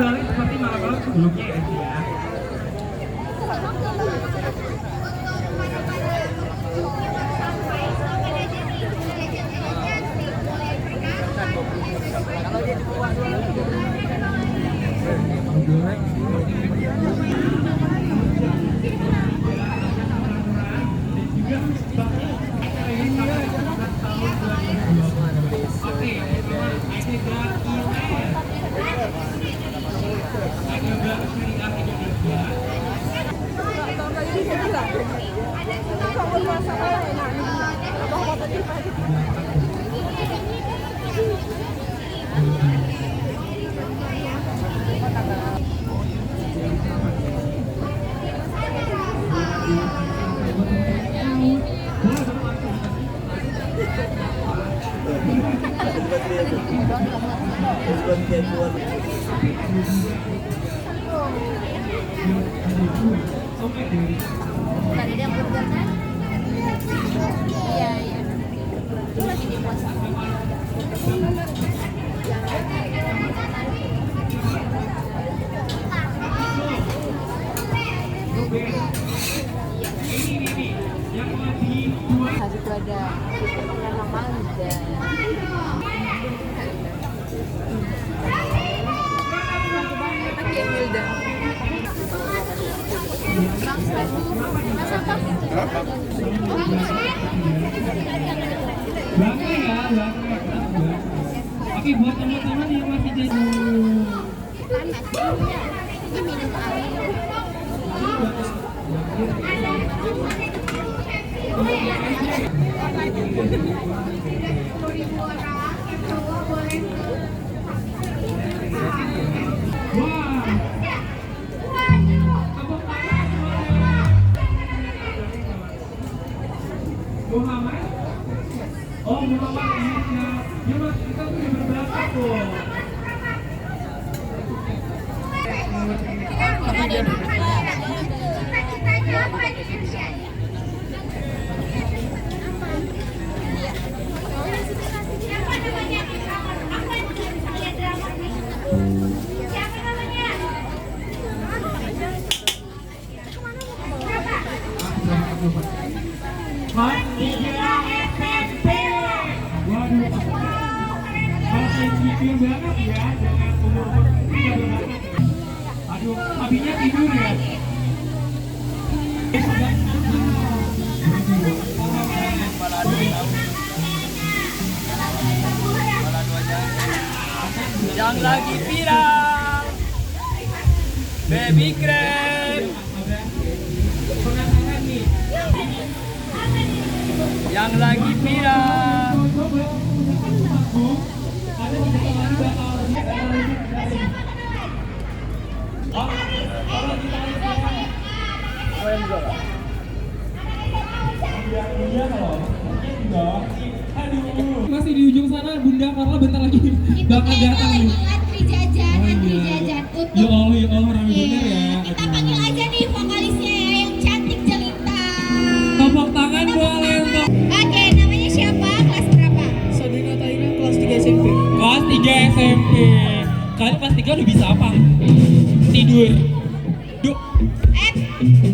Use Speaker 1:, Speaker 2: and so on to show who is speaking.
Speaker 1: balik seperti malam-malam sebelumnya ya Ci ya.
Speaker 2: Tadi dia burger kan? Iya, iya. Itu lagi di puasa. Hari itu ada nama mangga. Lagi Hilda.
Speaker 1: Bangga ya, bangga. Oke, buat teman-teman yang masih jadi
Speaker 2: Ini minum air.
Speaker 1: Muhammad? Oh, Muhammad ini ya. Ya Mas, kita punya beberapa tuh. Mas, Indra SMP. Waduh, kalau sensitif banget ya dengan umur tiga banget. Aduh, abinya tidur ya.
Speaker 3: Yang lagi viral, baby cream. Yang lagi viral.
Speaker 1: Masih di ujung sana Bunda Carla bentar lagi bakal datang nih.
Speaker 2: Antri jajan, antri jajan.
Speaker 1: Ya Allah, rame bener ya.
Speaker 2: Kita panggil aja nih vokalisnya ya, yang cantik jelita.
Speaker 1: Tepuk tangan boleh untuk
Speaker 2: Oke, namanya siapa? Kelas berapa?
Speaker 3: Sabrina Taira kelas 3 SMP.
Speaker 1: kelas 3 SMP. Kalian kelas 3 udah bisa apa? Tidur. Duh.